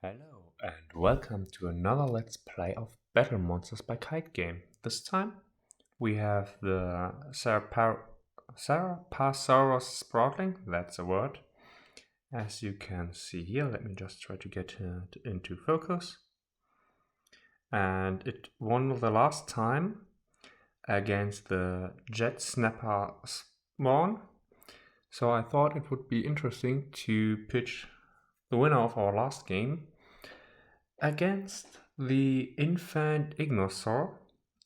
Hello and welcome to another Let's Play of BattleMonsters by Kyte game. This time we have the Cepasaurus Sproutling, that's a word. As you can see here, let me just try to get it into focus. And it won the last time against the Jet Snapper spawn. So I thought it would be interesting to pitch the winner of our last game against the Infant Ignisaur,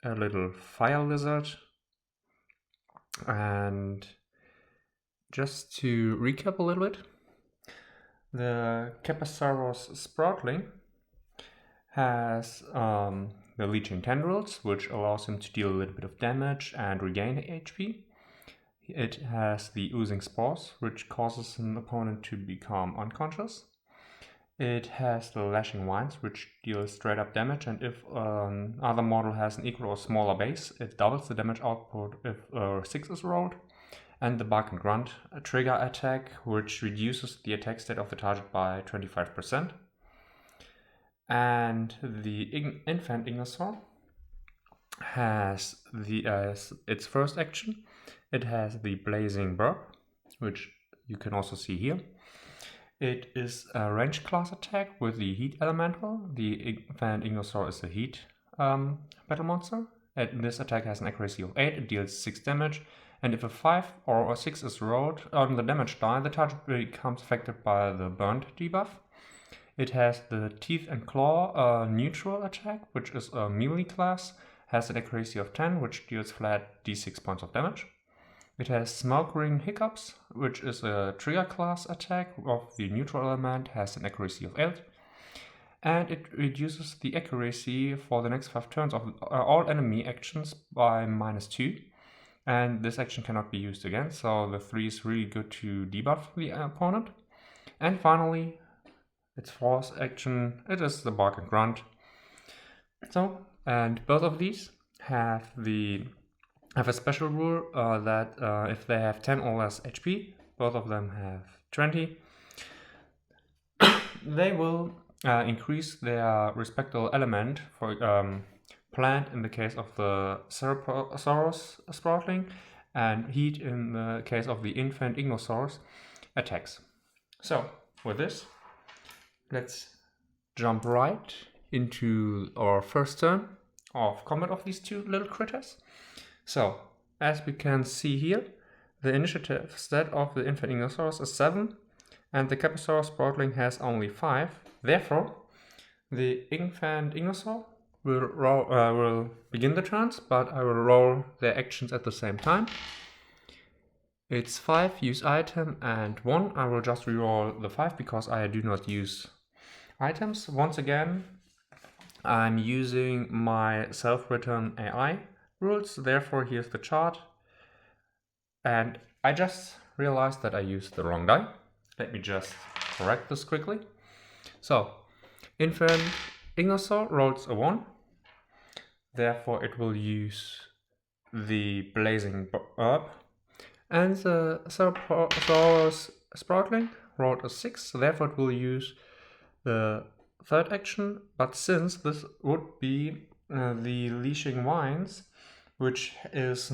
a little fire lizard. And just to recap a little bit, the Capasaurus Sproutling has the leeching tendrils, which allows him to deal a little bit of damage and regain HP. It has the oozing spores, which causes an opponent to become unconscious. It has the lashing vines, which deals straight up damage, and if other model has an equal or smaller base, it doubles the damage output if 6 is rolled. And the bark and grunt, a trigger attack, which reduces the attack state of the target by 25%. And the Infant Ignisaur has its first action. It has the blazing burp, which you can also see here. It is a range class attack with the Heat elemental. The Infant Ignisaur is a Heat battle monster. And this attack has an accuracy of 8, it deals 6 damage. And if a 5 or a 6 is rolled on the damage die, the target becomes affected by the burnt debuff. It has the Teeth and Claw neutral attack, which is a melee class, has an accuracy of 10, which deals flat d6 points of damage. It has Smoke Ring Hiccups, which is a trigger class attack of the neutral element, has an accuracy of 8. And it reduces the accuracy for the next 5 turns of all enemy actions by -2. And this action cannot be used again, so the 3 is really good to debuff the opponent. And finally, its fourth action, it is the bark and grunt. So, and both of these have a special rule that if they have 10 or less HP, both of them have 20, they will increase their respective element for plant in the case of the Cepasaurus Sproutling, and heat in the case of the Infant Ignisaur's attacks. So, with this, let's jump right into our first turn of combat of these two little critters. So, as we can see here, the initiative stat of the Infant Ignisaur is 7, and the Capasaurus Sproutling has only 5. Therefore, the Infant Ignisaur will begin the turns, but I will roll their actions at the same time. It's 5, use item, and 1. I will just reroll the 5 because I do not use items. Once again, I'm using my self-written AI rules, therefore here's the chart. And I just realized that I used the wrong die. Let me just correct this quickly. So, Infant Ignisaur rolls a 1. Therefore it will use the blazing burp. And the Cepasaurus Sproutling rolled a 6, therefore it will use the third action. But since this would be the leashing vines, which is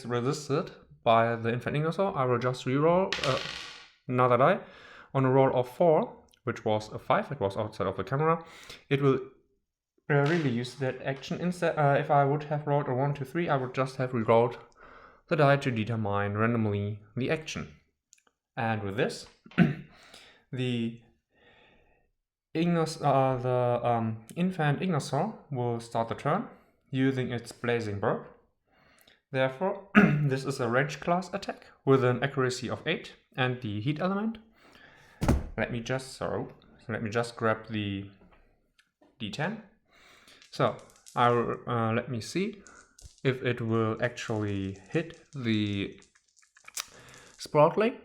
resisted by the Infant Ignisaur, I will just reroll another die. On a roll of 4, which was a 5, it was outside of the camera, it will really use that action. Instead, if I would have rolled a 1, 2, 3, I would just have rerolled the die to determine randomly the action. And with this, the Infant Ignisaur will start the turn using its blazing burp. Therefore, this is a range class attack with an accuracy of 8 and the heat element. Let me just grab the D10. So let me see if it will actually hit the Sproutling.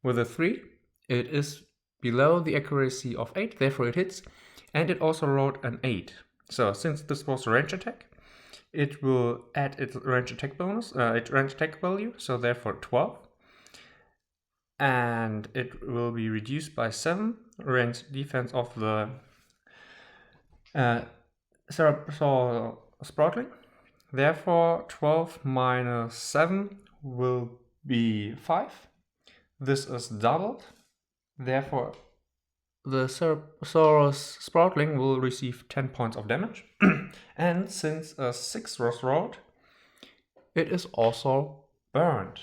With a 3, it is below the accuracy of 8, therefore it hits, and it also rolled an 8. So since this was a range attack, it will add its range attack bonus, its range attack value, so therefore 12. And it will be reduced by 7, range defense of the Cepasaurus Sproutling. Therefore, 12 minus 7 will be 5. This is doubled. Therefore, the Cepasaurus Sproutling will receive 10 points of damage. And since a 6 was rolled, it is also burned.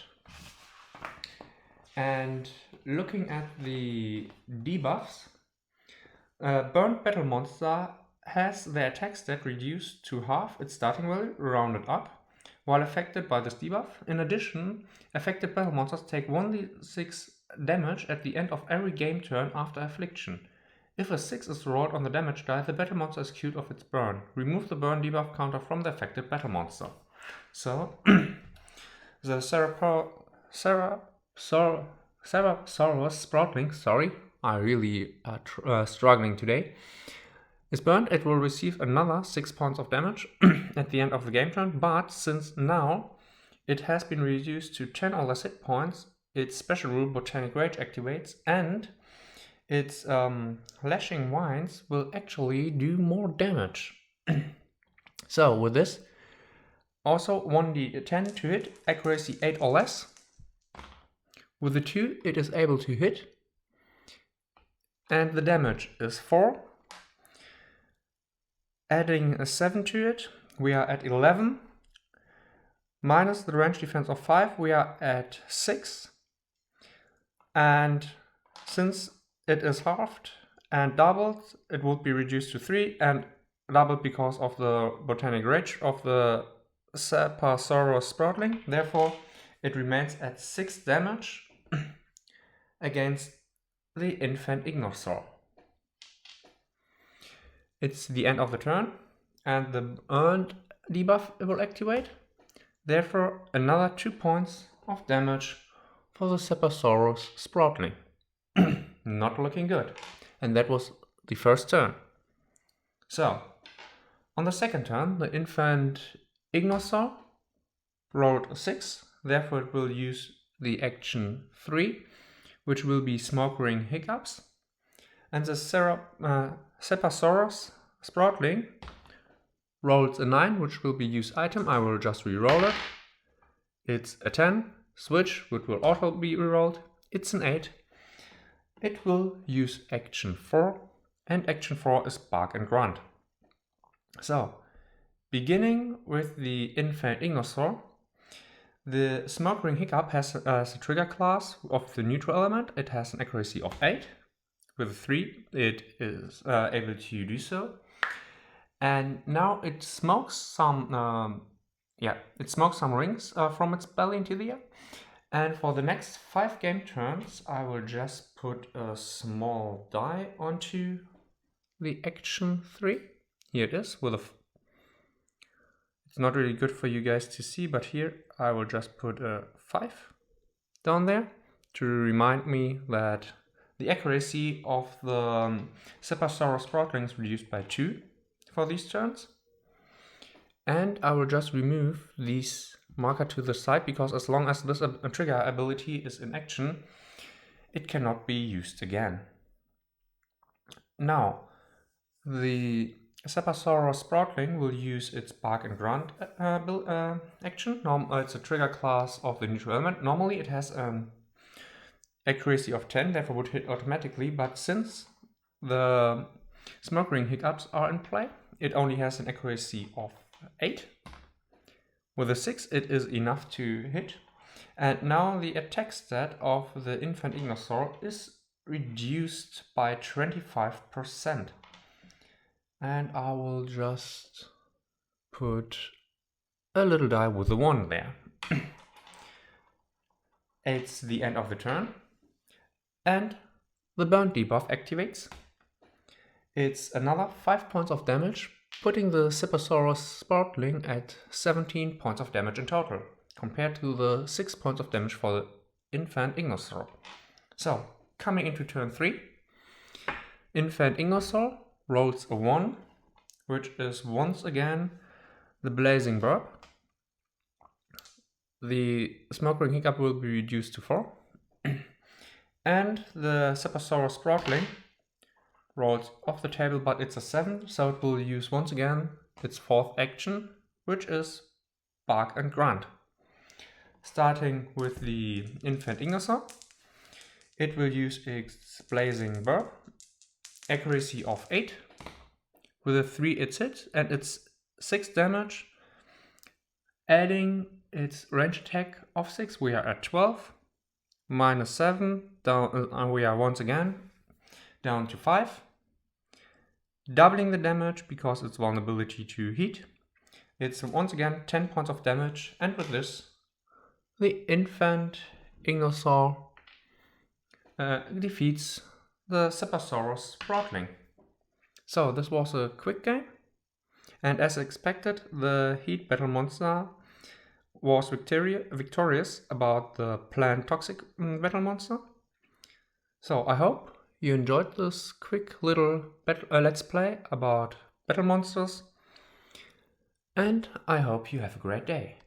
And looking at the debuffs, Burnt BattleMonster has their attack stat reduced to half its starting value, rounded up, while affected by this debuff. In addition, affected BattleMonsters take 1d6 damage at the end of every game turn after affliction. If a 6 is rolled on the damage die, the BattleMonster is cured of its burn. Remove the burn debuff counter from the affected BattleMonster. So, the Cepasaurus Sproutling, sorry, I really struggling today, is burned. It will receive another 6 points of damage at the end of the game turn, but since now it has been reduced to 10 or less hit points, its special rule Botanic Rage activates, and its Lashing Vines will actually do more damage. So with this, also 1d10 to hit, accuracy 8 or less. With the 2 it is able to hit, and the damage is 4. Adding a 7 to it, we are at 11. Minus the range defense of 5, we are at 6. And since it is halved and doubled, it would be reduced to 3, and doubled because of the Botanic Rage of the Cepasaurus Sproutling. Therefore, it remains at 6 damage against the Infant Ignisaur. It's the end of the turn, and the earned debuff will activate. Therefore, another 2 points of damage for the Cepasaurus Sproutling. Not looking good. And that was the first turn. So, on the second turn, the Infant Ignisaur rolled a 6. Therefore, it will use the action 3, which will be Smoke Ring Hiccups. And the Cepasaurus Sproutling rolls a 9, which will be use item. I will just re-roll it. It's a 10. Switch, which will also be re-rolled. It's an 8. It will use action 4, and action 4 is Bark and Grunt. So, beginning with the Infant Ignisaur, the Smoke Ring Hiccup has as a trigger class of the neutral element. It has an accuracy of 8. With a 3, it is able to do so. And now it smokes some, rings from its belly into the air. And for the next 5 game turns, I will just put a small die onto the action 3. Here it is with a. It's not really good for you guys to see, but here I will just put a 5 down there to remind me that the accuracy of the Cepasaurus Sproutling is reduced by 2 for these turns. And I will just remove these marker to the side, because as long as this trigger ability is in action, it cannot be used again. Now, the Cepasaurus Sproutling will use its Bark and Grunt action. It's a trigger class of the neutral element. Normally it has an accuracy of 10, therefore would hit automatically, but since the Smoke Ring Hiccups are in play, it only has an accuracy of 8. With a 6 it is enough to hit. And now the attack stat of the Infant Ignisaur is reduced by 25%. And I will just put a little die with a 1 there. It's the end of the turn. And the burn debuff activates. It's another 5 points of damage, putting the Cepasaurus Sproutling at 17 points of damage in total, compared to the 6 points of damage for the Infant Ignisaur. So, coming into turn 3, Infant Ignisaur rolls a 1, which is once again the Blazing Burp. The Smoke Ring Hiccup will be reduced to 4. And the Cepasaurus Sproutling rolls off the table, but it's a 7, so it will use once again its 4th action, which is Bark and Grunt. Starting with the Infant Ignisaur, it will use its Blazing Burp, accuracy of 8. With a 3 it's hit and it's 6 damage. Adding its range attack of 6, we are at 12. Minus 7, down, we are once again down to 5. Doubling the damage because its vulnerability to heat. It's once again 10 points of damage, and with this, the Infant Ignisaur defeats the Cepasaurus Sproutling. So this was a quick game, and as expected, the Heat BattleMonster was victorious about the planned Toxic BattleMonster. So I hope you enjoyed this quick little let's play about BattleMonsters, and I hope you have a great day.